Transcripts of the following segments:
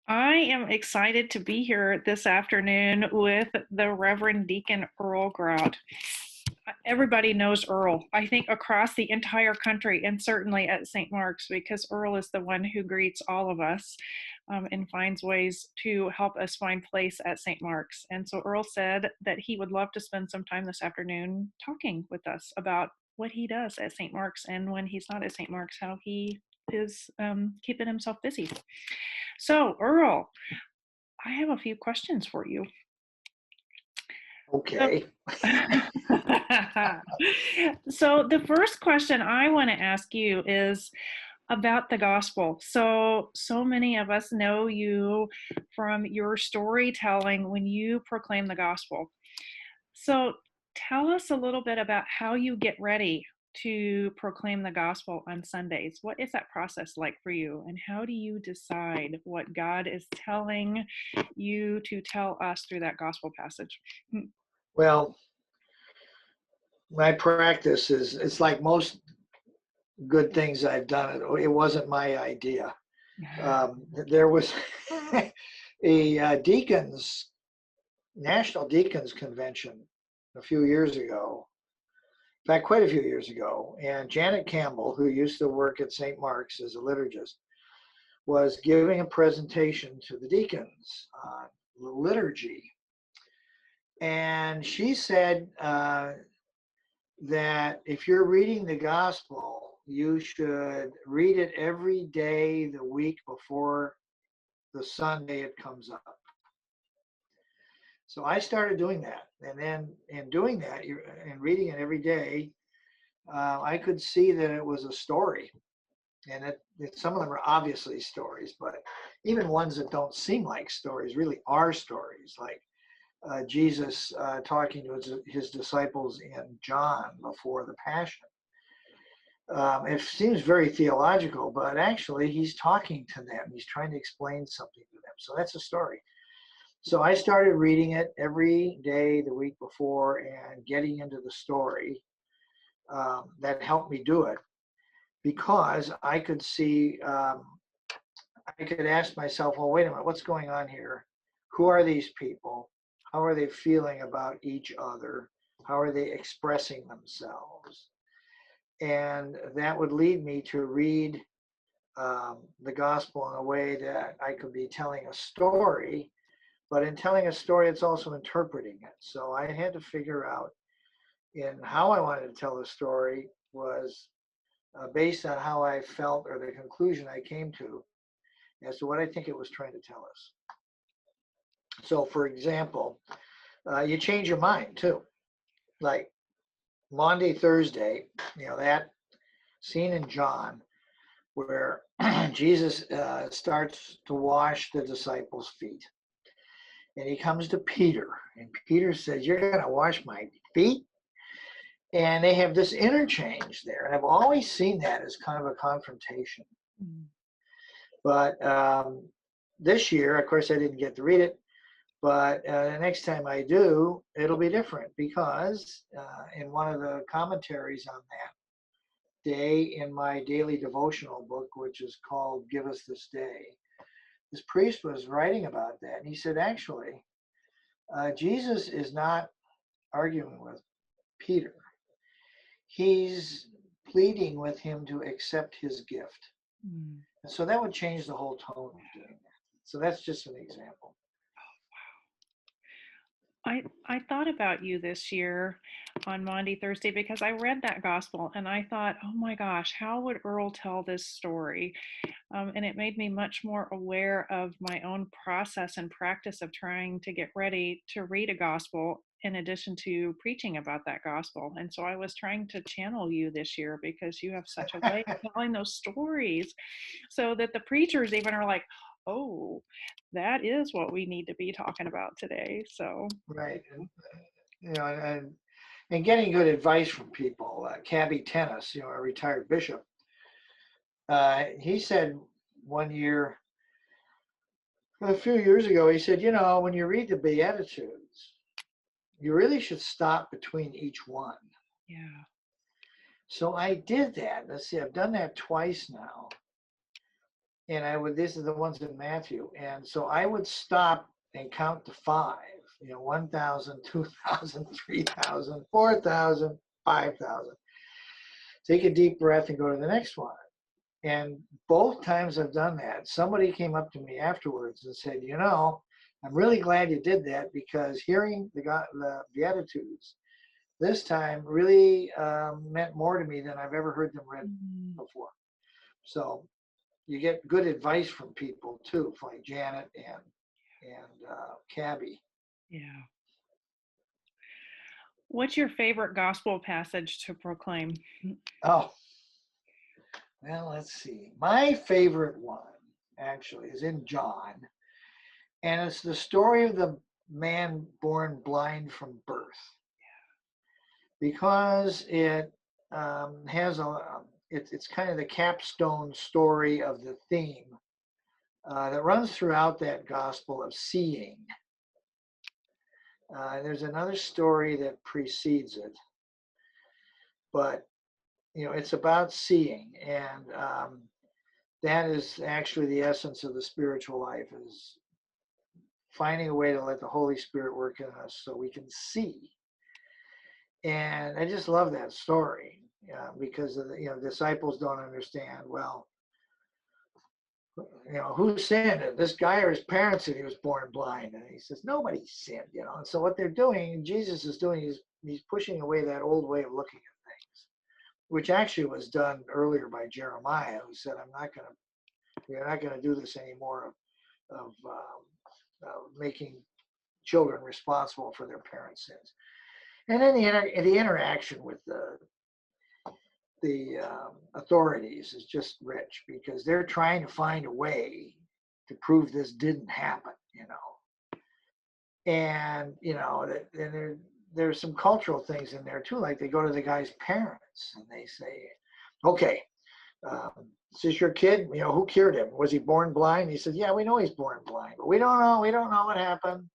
I am excited to be here this afternoon with the Reverend Deacon Earl Grout. Everybody knows Earl, I think, across the entire country and certainly at St. Mark's, because Earl is the one who greets all of us and finds ways to help us find place at St. Mark's. And so Earl said that he would love to spend some time this afternoon talking with us about what he does at St. Mark's, and when he's not at St. Mark's, how he is keeping himself busy. So, Earl, I have a few questions for you. So, Okay. so the first question I want to ask you is about the gospel. So many of us know you from your storytelling when you proclaim the gospel. So tell us a little bit about how you get ready to proclaim the gospel on Sundays. What is that process like for you? And how do you decide what God is telling you to tell us through that gospel passage? Well, my practice is it's like most good things I've done. It wasn't my idea. There was a deacons national deacons convention a few years ago. In fact, quite a few years ago, and Janet Campbell, who used to work at St. Mark's as a liturgist, was giving a presentation to the deacons on liturgy, and she said that if you're reading the gospel, you should read it every day the week before the Sunday it comes up. So I started doing that. And then in doing that and reading it every day, I could see that it was a story. And some of them are obviously stories, but even ones that don't seem like stories really are stories, like Jesus talking to his disciples in John before the Passion. It seems very theological, but actually he's talking to them. He's trying to explain something to them. So that's a story. So I started reading it every day the week before and getting into the story. That helped me do it because I could see, I could ask myself, well, wait a minute, what's going on here? Who are these people? How are they feeling about each other? How are they expressing themselves? And that would lead me to read the gospel in a way that I could be telling a story, but in telling a story, it's also interpreting it. So I had to figure out in how I wanted to tell the story was based on how I felt or the conclusion I came to as to what I think it was trying to tell us. So, for example, you change your mind too. Like Maundy Thursday, that scene in John where Jesus starts to wash the disciples' feet. And he comes to Peter, and Peter says, "You're going to wash my feet?" And they have this interchange there. And I've always seen that as kind of a confrontation. Mm. But this year, of course, I didn't get to read it. But the next time I do, it'll be different because in one of the commentaries on that day in my daily devotional book, which is called Give Us This Day, this priest was writing about that. And he said, actually, Jesus is not arguing with Peter. He's pleading with him to accept his gift. Mm. And so that would change the whole tone of doing that. So that's just an example. I thought about you this year on Maundy Thursday because I read that gospel and I thought, oh my gosh, how would Earl tell this story? And it made me much more aware of my own process and practice of trying to get ready to read a gospel in addition to preaching about that gospel. And so I was trying to channel you this year because you have such a way of telling those stories so that the preachers even are like, oh, that is what we need to be talking about today. So, Right. And getting good advice from people. Cabby Tennis, a retired bishop, he said one year, a few years ago, he said, when you read the Beatitudes, you really should stop between each one. yeah. So I did that. Let's see, I've done that twice now. and I would, this is the ones in Matthew. And so I would stop and count to 5, 1,000, 2,000, 3,000, 4,000, 5,000. Take a deep breath and go to the next one. And both times I've done that, somebody came up to me afterwards and said, I'm really glad you did that, because hearing the Beatitudes this time really meant more to me than I've ever heard them read before. So you get good advice from people too, like Janet and Cabby. Yeah. What's your favorite gospel passage to proclaim? Oh, well, let's see. My favorite one actually is in John, and it's the story of the man born blind from birth, because it has it's kind of the capstone story of the theme that runs throughout that gospel of seeing. There's another story that precedes it, but it's about seeing, and that is actually the essence of the spiritual life, is finding a way to let the Holy Spirit work in us so we can see. And I just love that story, because disciples don't understand, well, who sinned? This guy or his parents said he was born blind? And he says, nobody sinned, And so what they're doing, Jesus is doing, he's pushing away that old way of looking at things, which actually was done earlier by Jeremiah, who said, you're not going to do this anymore of making children responsible for their parents' sins. And then the interaction with the authorities is just rich, because they're trying to find a way to prove this didn't happen, And there's some cultural things in there too, like they go to the guy's parents and they say, okay, is this your kid? Who cured him? Was he born blind? He said, yeah, we know he's born blind, but we don't know what happened.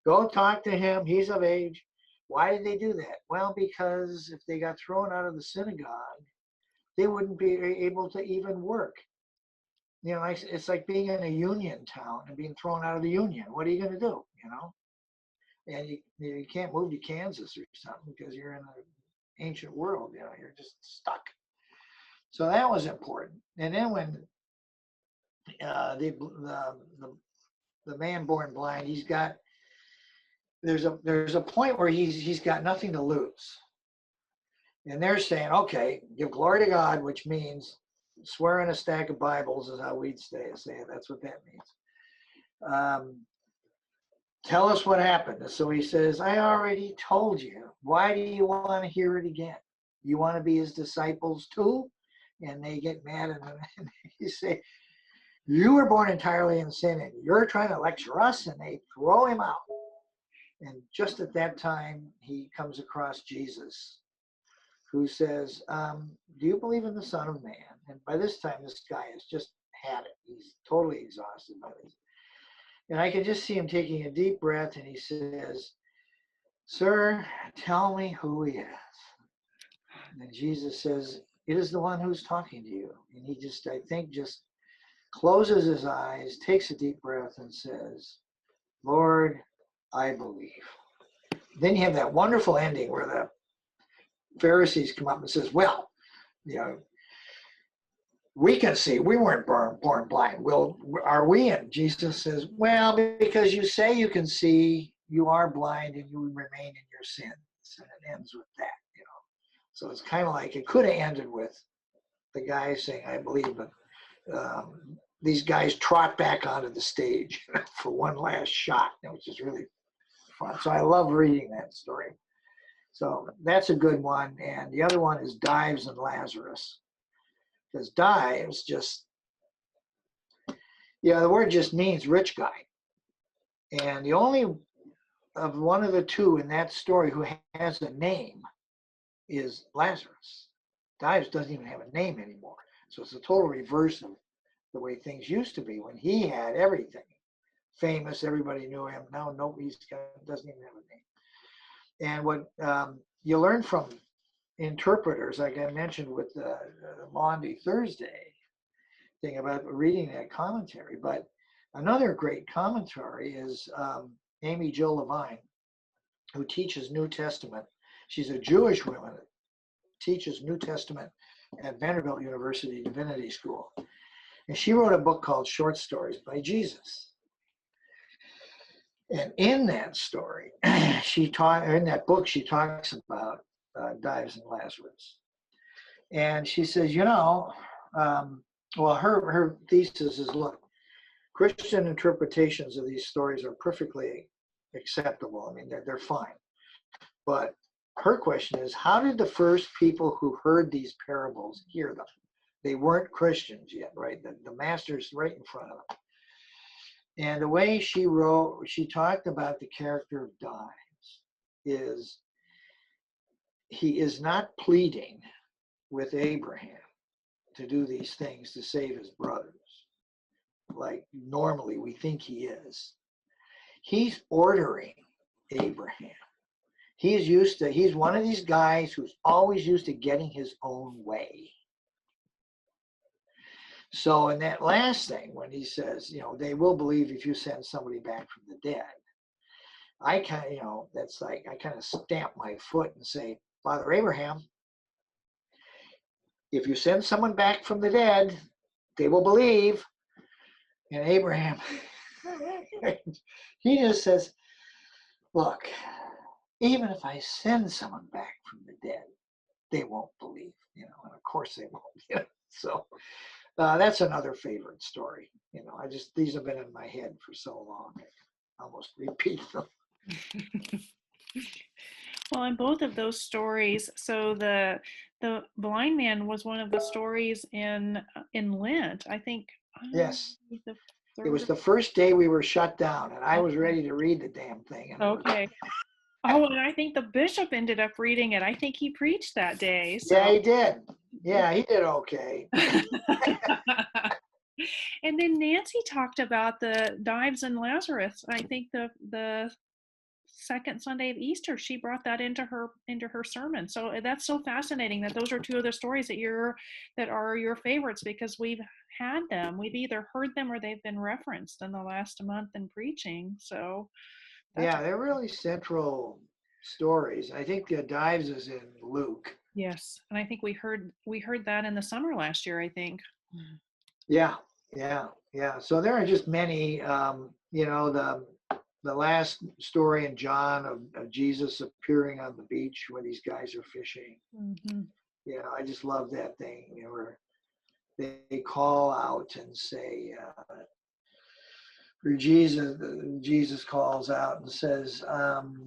Go talk to him. He's of age. Why did they do that? Well, because if they got thrown out of the synagogue, they wouldn't be able to even work. It's like being in a union town and being thrown out of the union. What are you going to do? And you can't move to Kansas or something because you're in an ancient world. You're just stuck. So that was important. And then when the man born blind, there's a point where he's got nothing to lose. And they're saying, okay, give glory to God, which means swear in a stack of Bibles is how we'd say it. That's what that means. Tell us what happened. So he says, I already told you. Why do you want to hear it again? You want to be his disciples too? And they get mad and you say, you were born entirely in sin and you're trying to lecture us, and they throw him out. And just at that time, he comes across Jesus, who says, do you believe in the Son of Man? And by this time, this guy has just had it. He's totally exhausted by this. And I can just see him taking a deep breath, and he says, sir, tell me who he is. And Jesus says, it is the one who's talking to you. And he just, I think, just closes his eyes, takes a deep breath, and says, Lord, I believe. Then you have that wonderful ending where the Pharisees come up and says, well, we can see, we weren't born blind. Well, are we? And Jesus says, well, because you say you can see, you are blind and you remain in your sins. And it ends with that, So it's kind of like, it could have ended with the guy saying, I believe, but these guys trot back onto the stage for one last shot, which is really fun. So I love reading that story. So that's a good one. And the other one is Dives and Lazarus. Because Dives just, the word just means rich guy. And the only of one of the two in that story who has a name is Lazarus. Dives doesn't even have a name anymore. So it's a total reverse of the way things used to be when he had everything. Famous, everybody knew him. Now nobody's doesn't even have a name. And what you learn from interpreters, like I mentioned with Maundy Thursday, thing about reading that commentary. But another great commentary is Amy Jill Levine, who teaches New Testament. She's a Jewish woman that teaches New Testament at Vanderbilt University Divinity School. And she wrote a book called Short Stories by Jesus. And in that story, in that book, she talks about Dives and Lazarus. And she says, well, her thesis is, look, Christian interpretations of these stories are perfectly acceptable. I mean, they're fine. But her question is, how did the first people who heard these parables hear them? They weren't Christians yet, right? The master's right in front of them. And the way she talked about the character of Dives is, he is not pleading with Abraham to do these things to save his brothers, like normally we think he is. He's ordering Abraham. He's one of these guys who's always used to getting his own way. So in that last thing, when he says, they will believe if you send somebody back from the dead, I kind of, that's like, I kind of stamp my foot and say, Father Abraham, if you send someone back from the dead, they will believe. And Abraham, he just says, look, even if I send someone back from the dead, they won't believe, and of course they won't. So that's another favorite story. These have been in my head for so long, I almost repeat them. Well, in both of those stories, so the blind man was one of the stories in Lent. I think. Yes. The it was the first day we were shut down, and I was ready to read the damn thing. Okay. Oh, and I think the bishop ended up reading it. I think he preached that day. So. Yeah, he did. Yeah, he did okay. And then Nancy talked about the Dives and Lazarus. I think the second Sunday of Easter, she brought that into her sermon. So that's so fascinating that those are two of the stories that are your favorites, because we've had them. We've either heard them or they've been referenced in the last month in preaching. So yeah, they're really central stories. I think Dives is in Luke. Yes, and I think we heard that in the summer last year, I think. Yeah. So there are just many. The last story in John of Jesus appearing on the beach when these guys are fishing. Mm-hmm. I just love that thing. Where they call out and say, Jesus calls out and says,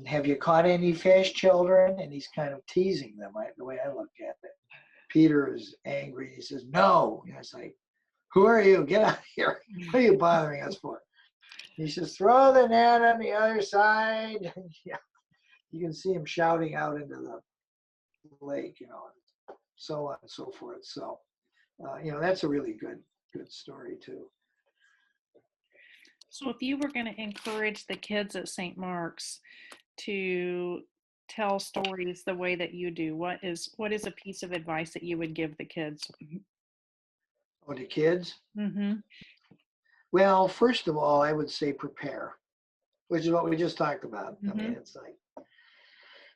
have you caught any fish, children? And he's kind of teasing them, the way I look at it. Peter is angry. He says, no. It's like, who are you? Get out of here. What are you bothering us for? He says, throw the net on the other side. Yeah. You can see him shouting out into the lake, so on and so forth. So, that's a really good story too. So if you were going to encourage the kids at St. Mark's to tell stories the way that you do, what is a piece of advice that you would give the kids? Oh, the kids? Mm-hmm. Well, first of all, I would say prepare, which is what we just talked about. Mm-hmm. I mean, it's like,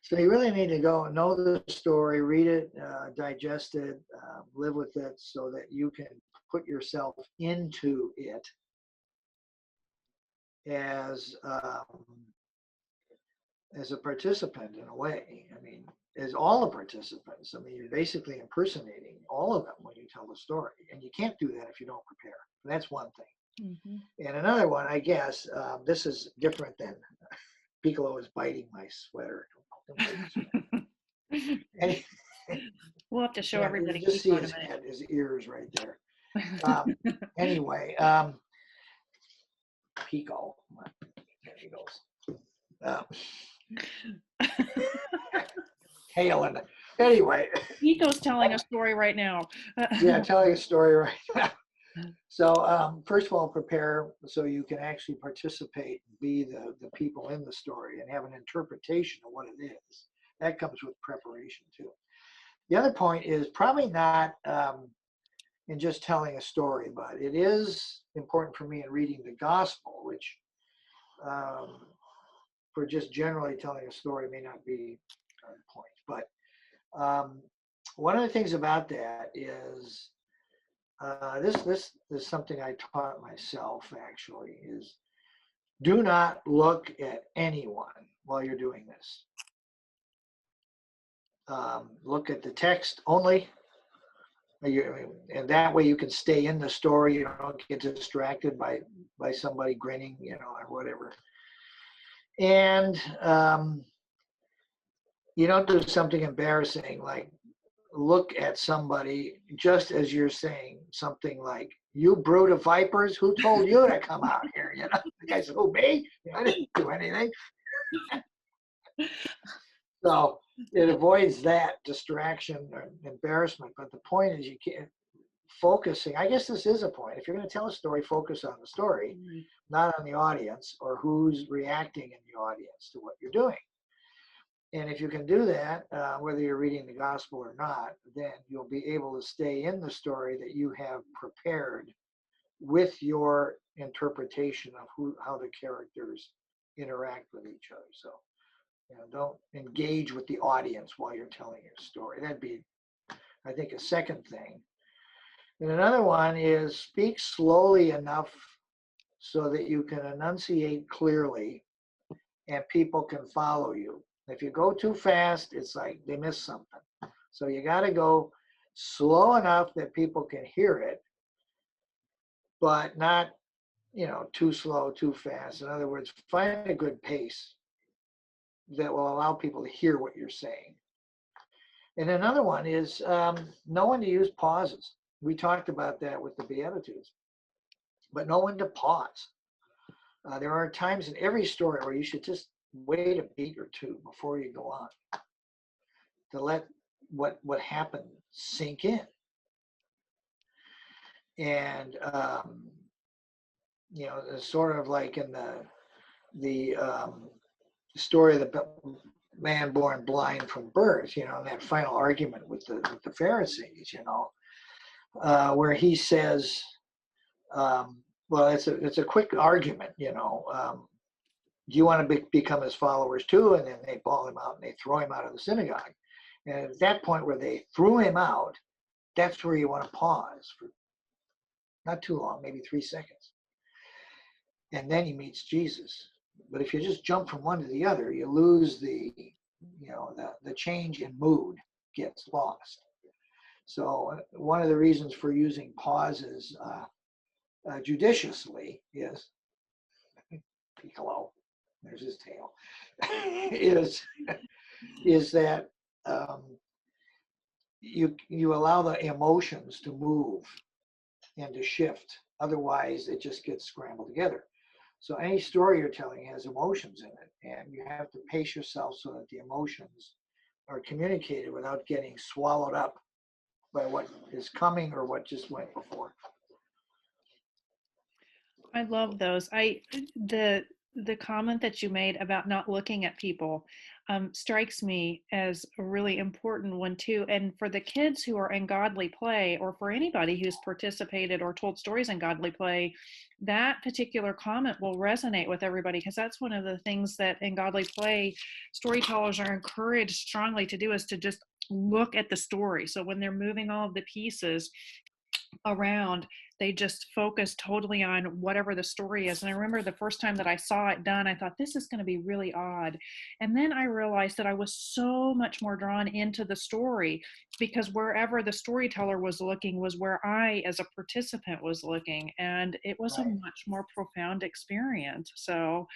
so you really need to go know the story, read it, digest it, live with it, so that you can put yourself into it as a participant in a way. I mean, as all the participants. I mean, you're basically impersonating all of them when you tell the story, and you can't do that if you don't prepare. That's one thing. Mm-hmm. And another one, I guess, this is different than Piccolo is biting my sweater. We'll have to show everybody. You just see his head, his ears right there. Anyway, Pico, there he goes. Hailing. Anyway. Pico's telling a story right now. Yeah, telling a story right now. So first of all, prepare so you can actually participate, be the people in the story, and have an interpretation of what it is. That comes with preparation too. The other point is probably not, in just telling a story, but it is important for me in reading the gospel, which for just generally telling a story may not be the point. But one of the things about that is this is something I taught myself actually, is do not look at anyone while you're doing this. Look at the text only. And that way you can stay in the story. You don't get distracted by somebody grinning, or whatever. And you don't do something embarrassing like look at somebody just as you're saying something like, "You brood of vipers, who told you to come out here?" The guy said, "Who, me? I didn't do anything." So it avoids that distraction or embarrassment. But the point is, you can't focusing. I guess this is a point. If you're going to tell a story, focus on the story, not on the audience or who's reacting in the audience to what you're doing. And if you can do that, whether you're reading the gospel or not, then you'll be able to stay in the story that you have prepared with your interpretation of how the characters interact with each other. So, don't engage with the audience while you're telling your story. That'd be, I think, a second thing. And another one is speak slowly enough so that you can enunciate clearly and people can follow you. If you go too fast, it's like they miss something. So you got to go slow enough that people can hear it, but not, too slow, too fast. In other words, find a good pace that will allow people to hear what you're saying. And another one is know when to use pauses. We talked about that with the Beatitudes, but know when to pause. There are times in every story where you should just wait a beat or two before you go on to let what happened sink in. And it's sort of like in the story of the man born blind from birth, in that final argument with the Pharisees, where he says, well, it's a quick argument, do you want to become his followers too? And then they ball him out and they throw him out of the synagogue. And at that point where they threw him out, that's where you want to pause for not too long, maybe 3 seconds. And then he meets Jesus. But if you just jump from one to the other, you lose the change in mood gets lost. So one of the reasons for using pauses judiciously is, Piccolo, there's his tail, is that you allow the emotions to move and to shift. Otherwise, it just gets scrambled together. So any story you're telling has emotions in it, and you have to pace yourself so that the emotions are communicated without getting swallowed up by what is coming or what just went before. I love those. The comment that you made about not looking at people strikes me as a really important one too. And for the kids who are in godly play, or for anybody who's participated or told stories in godly play, that particular comment will resonate with everybody, because that's one of the things that in godly play storytellers are encouraged strongly to do, is to just look at the story. So when they're moving all of the pieces around, they just focus totally on whatever the story is. And I remember the first time that I saw it done, I thought, this is going to be really odd. And then I realized that I was so much more drawn into the story, because wherever the storyteller was looking was where I, as a participant, was looking. And it was a much more profound experience. So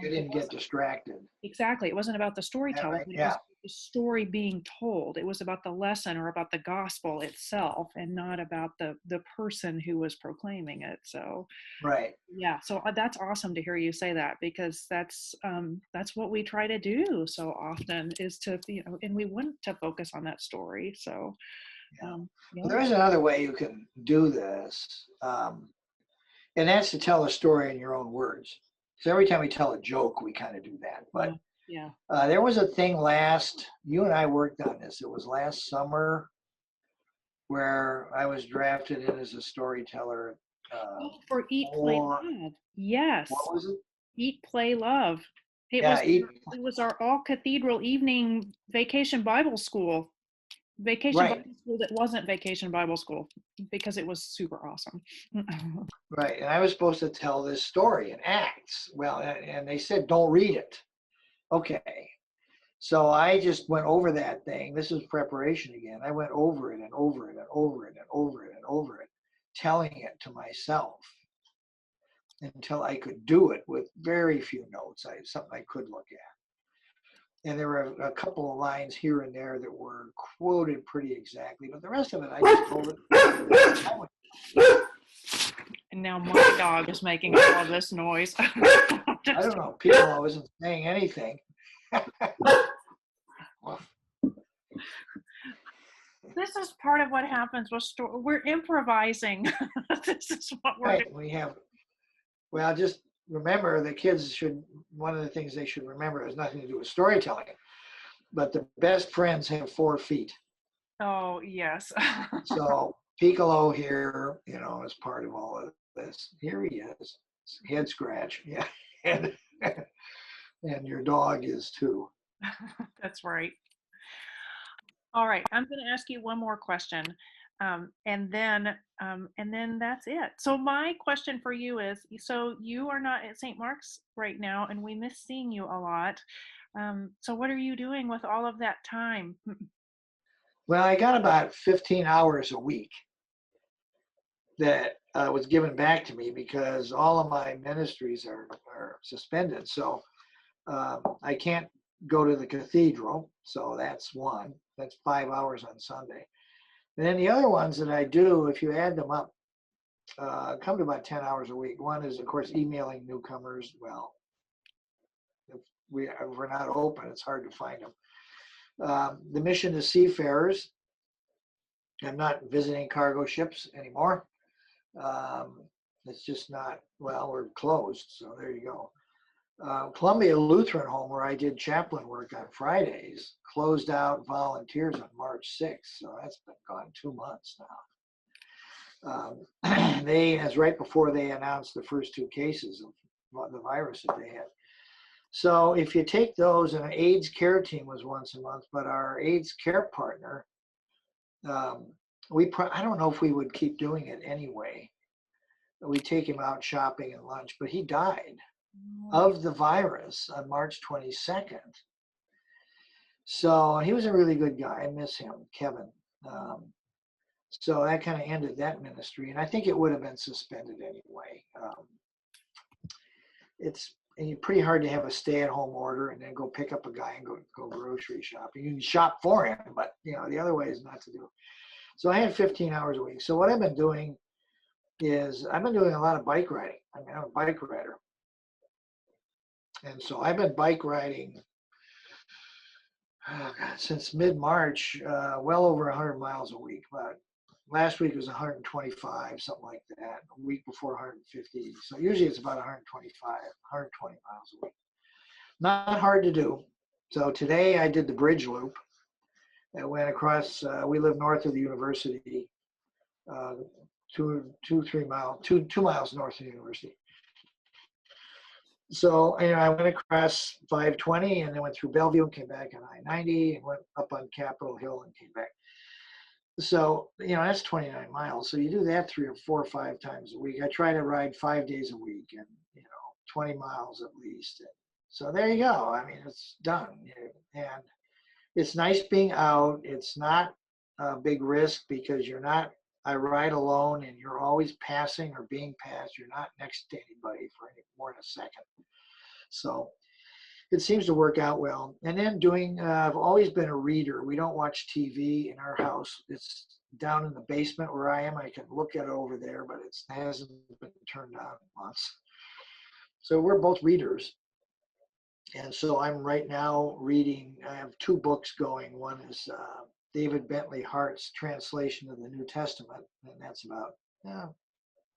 you didn't get distracted. Exactly. It wasn't about the storyteller. Right. It was the story being told. It was about the lesson or about the gospel itself, and not about the person who was proclaiming it. So yeah, so that's awesome to hear you say that, because that's what we try to do so often, is to, and we want to focus on that story. So well, there is another way you can do this, and that's to tell a story in your own words. So every time we tell a joke, we kind of do that. But there was a thing you and I worked on this. It was last summer. where I was drafted in as a storyteller. Oh, for Eat, Play, Or Love. Yes. what was it? Eat, Play, Love. It was Yeah, eat. it was our all cathedral evening vacation Bible school. Vacation Right, Bible school that wasn't vacation Bible school because it was super awesome. right. And I was supposed to tell this story in acts. Well, and they said don't read it. Okay. So I just went over that thing. This is preparation again. I went over it and over it and over it and over it and over it, telling it to myself until I could do it with very few notes. Something I could look at. And there were a couple of lines here and there that were quoted pretty exactly, but the rest of it I just told it. And now my dog is making all of this noise. I don't know. Piccolo isn't saying anything. Well, This is part of what happens with we're improvising. This is what we're right. doing. We have, well, just remember the kids should, one of the things they should remember has nothing to do with storytelling, but the best friends have 4 feet. Oh, yes. So Piccolo here, is part of all of this. Here he is, head scratch. Yeah. And, and your dog is too. That's right. All right, I'm going to ask you one more question, and then that's it. So my question for you is: so you are not at St. Mark's right now, and we miss seeing you a lot. So what are you doing with all of that time? Well, I got about 15 hours a week that was given back to me because all of my ministries are suspended. So I can't go to the cathedral. So that's one. That's 5 hours on Sunday. And then the other ones that I do, if you add them up, come to about 10 hours a week. One is, of course, emailing newcomers. Well, if we're not open, it's hard to find them. The mission to seafarers. I'm not visiting cargo ships anymore. It's just not, well, we're closed. So there you go. Columbia Lutheran Home, where I did chaplain work on Fridays, closed out volunteers on March 6th. So that's been gone 2 months now. As right before they announced the first 2 cases of the virus that they had. So if you take those, and an AIDS care team was once a month, but our AIDS care partner, I don't know if we would keep doing it anyway. We take him out shopping and lunch, but he died of the virus on March 22nd. So he was a really good guy. I miss him, Kevin. So that kind of ended that ministry, and I think it would have been suspended anyway. It's pretty hard to have a stay-at-home order and then go pick up a guy and go grocery shopping. You can shop for him, but the other way is not to do it. So I had 15 hours a week. So what I've been doing is I've been doing a lot of bike riding. I mean, I'm a bike rider. And so I've been bike riding since mid-March, well over 100 miles a week. But last week was 125, something like that. A week before 150. So usually it's about 125, 120 miles a week. Not hard to do. So today I did the bridge loop. I went across, we live north of the university, 2 miles north of the university. So I went across 520 and then went through Bellevue and came back on I-90 and went up on Capitol Hill and came back. So, that's 29 miles. So you do that 3 or 4 or 5 times a week. I try to ride 5 days a week and, 20 miles at least. And so there you go. I mean, it's done. And it's nice being out. It's not a big risk because I ride alone and you're always passing or being passed. You're not next to anybody for any more than a second. So it seems to work out well. And then I've always been a reader. We don't watch TV in our house. It's down in the basement where I am. I can look at it over there, but it hasn't been turned on once. So we're both readers. And so I'm right now reading, I have 2 books going. One is David Bentley Hart's translation of the New Testament, and that's about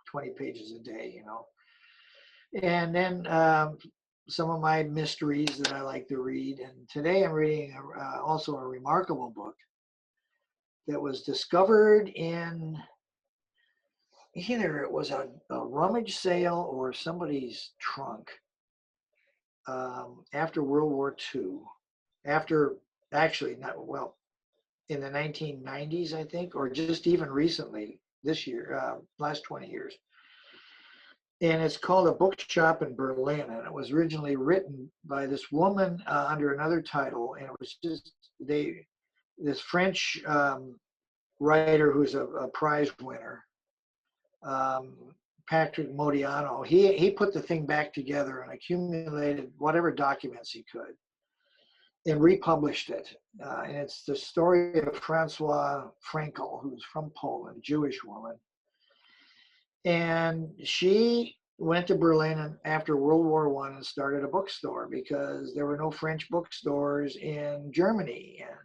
20 pages a day, And then some of my mysteries that I like to read. And today I'm reading also a remarkable book that was discovered in either it was a rummage sale or somebody's trunk after World War II. After, actually, not well, in the 1990s, I think, or just even recently this year, last 20 years. And it's called A Bookshop in Berlin. And it was originally written by this woman under another title. And it was just, this French writer who's a prize winner, Patrick Modiano, he put the thing back together and accumulated whatever documents he could and republished it. And it's the story of Francois Frankel, who's from Poland, a Jewish woman. And she went to Berlin after World War I and started a bookstore because there were no French bookstores in Germany. And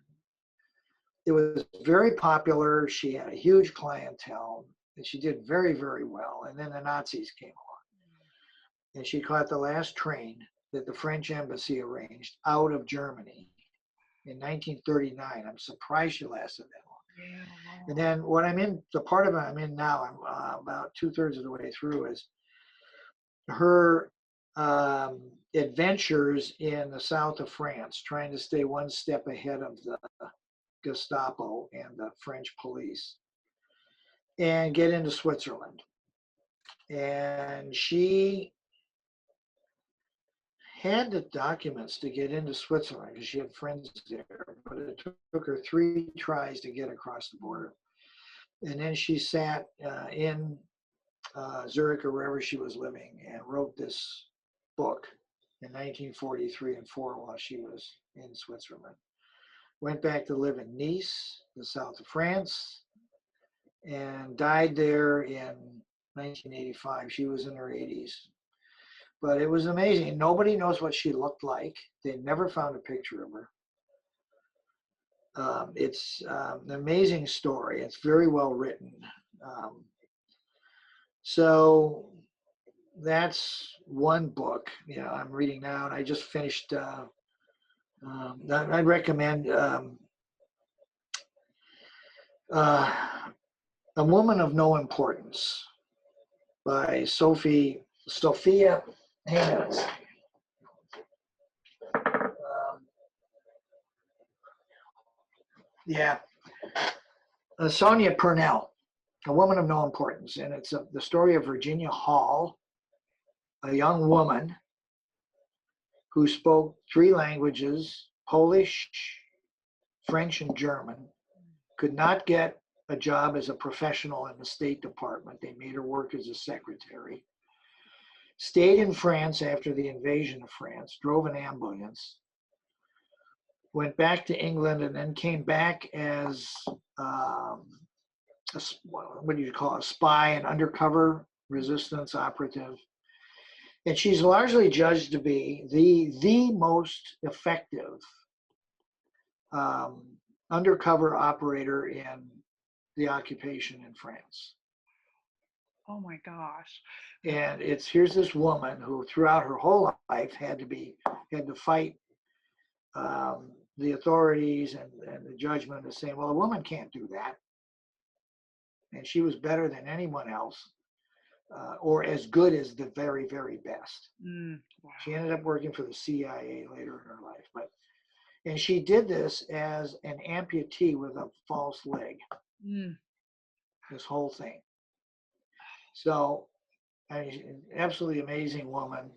it was very popular. She had a huge clientele and she did very, very well. And then the Nazis came along and she caught the last train that the French embassy arranged out of Germany in 1939. I'm surprised she lasted that long. Yeah, wow. And then what I'm in, the part of it I'm in now, I'm about 2/3 of the way through, is her adventures in the south of France, trying to stay one step ahead of the Gestapo and the French police and get into Switzerland. And she had the documents to get into Switzerland because she had friends there, but it took her 3 tries to get across the border. And then she sat in Zurich or wherever she was living and wrote this book in 1943 and 4 while she was in Switzerland. Went back to live in Nice, the south of France, and died there in 1985. She was in her 80s. But it was amazing. Nobody knows what she looked like. They never found a picture of her. It's an amazing story. It's very well written. So that's one book, I'm reading now, and I just finished. I'd recommend A Woman of No Importance by Sophia. Hang on a second. Sonia Purnell, A Woman of No Importance. And it's the story of Virginia Hall, a young woman who spoke 3 languages, Polish, French, and German, could not get a job as a professional in the State Department. They made her work as a secretary. Stayed in France after the invasion of France, drove an ambulance, went back to England, and then came back as what do you call it, a spy, an undercover resistance operative. And she's largely judged to be the most effective undercover operator in the occupation in France. Oh my gosh. And here's this woman who throughout her whole life had to fight the authorities and the judgment of saying, well, a woman can't do that. And she was better than anyone else, or as good as the very, very best. Wow. She ended up working for the CIA later in her life, and she did this as an amputee with a false leg. This whole thing. So, absolutely amazing woman,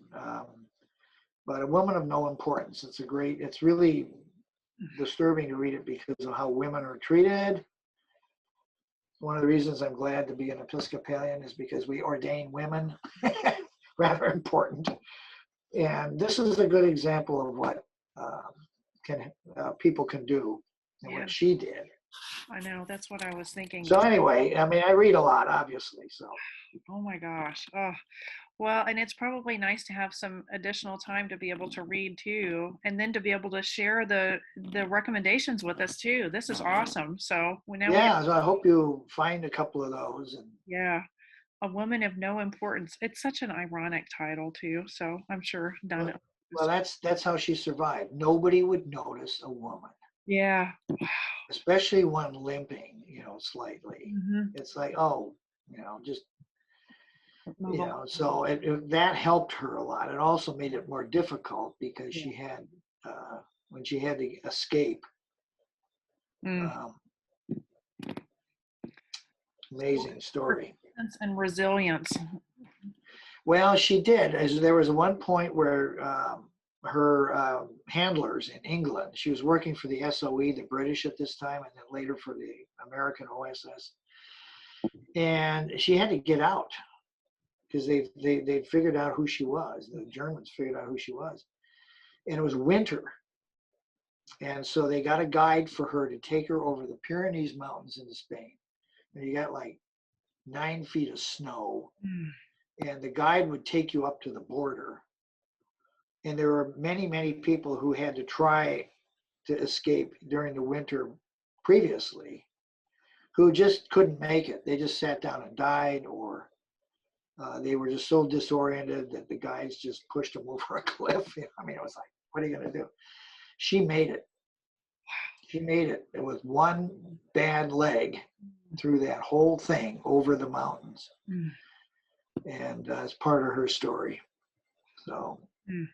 but A Woman of No Importance. It's really disturbing to read it because of how women are treated. One of the reasons I'm glad to be an Episcopalian is because we ordain women, rather important. And this is a good example of what people can do and what she did. I know, that's what I was thinking. So anyway, I read a lot, obviously. So. Oh my gosh. Oh, well, and it's probably nice to have some additional time to be able to read too, and then to be able to share the recommendations with us too. This is awesome. So so I hope you find a couple of those. Yeah, A Woman of No Importance. It's such an ironic title too. So I'm sure Donna. Well, that's how she survived. Nobody would notice a woman. Yeah. especially one limping, slightly. Mhm. It's like, oh, just, Move on. so that helped her a lot. It also made it more difficult because Yeah. she had, when she had to escape, Mm. um, amazing story. Persistence and resilience. Well, she did. As there was one point where her handlers in England, she was working for the SOE, the British at this time, and then later for the American OSS, and she had to get out because they figured out who she was. The Germans figured out who she was, and it was winter, and so they got a guide for her to take her over the Pyrenees Mountains into Spain, and you got like 9 feet of snow, Mm. and the guide would take you up to the border. And there were many, many people who had to try to escape during the winter previously who just couldn't make it. They just sat down and died, or they were just so disoriented that the guys just pushed them over a cliff. I mean, it was like, what are you going to do? She made it. She made it with one bad leg through that whole thing over the mountains. Mm. And it's part of her story. So. Mm.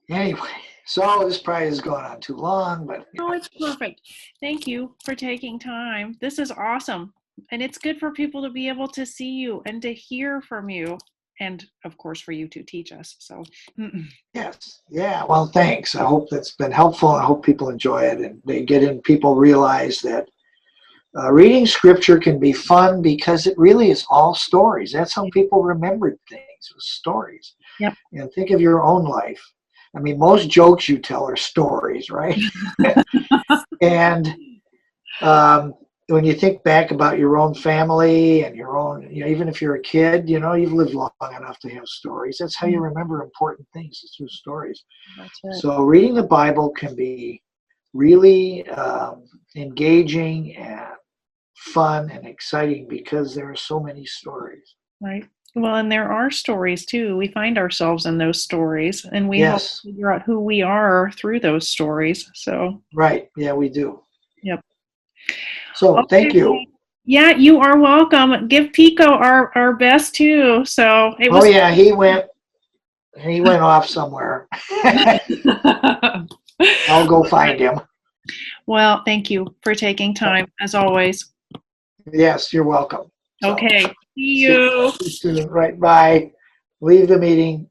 Anyway, so this probably has gone on too long, but No, it's perfect. Thank you for taking time. This is awesome. And it's good for people to be able to see you and to hear from you. And of course, for you to teach us. So, yes, yeah. Well, thanks. I hope that's been helpful. I hope people enjoy it and they get in. People realize that reading scripture can be fun because it really is all stories. That's how people remembered things, was stories. Yep. And think of your own life. I mean, most jokes you tell are stories, right? And when you think back about your own family and your own, even if you're a kid, you've lived long enough to have stories. That's how you remember important things, is through stories. That's right. So reading the Bible can be really engaging and fun and exciting because there are so many stories. Right. Well, and there are stories too. We find ourselves in those stories and we help Yes, figure out who we are through those stories. So, right. Yeah, we do. yep. So thank you. Okay. Yeah, you are welcome. Give Pico our best too. So it Oh was. yeah, he went off somewhere. I'll go find him. Well, thank you for taking time as always. Yes, you're welcome. So, Okay. See see you. you soon. Right, bye. Leave the meeting.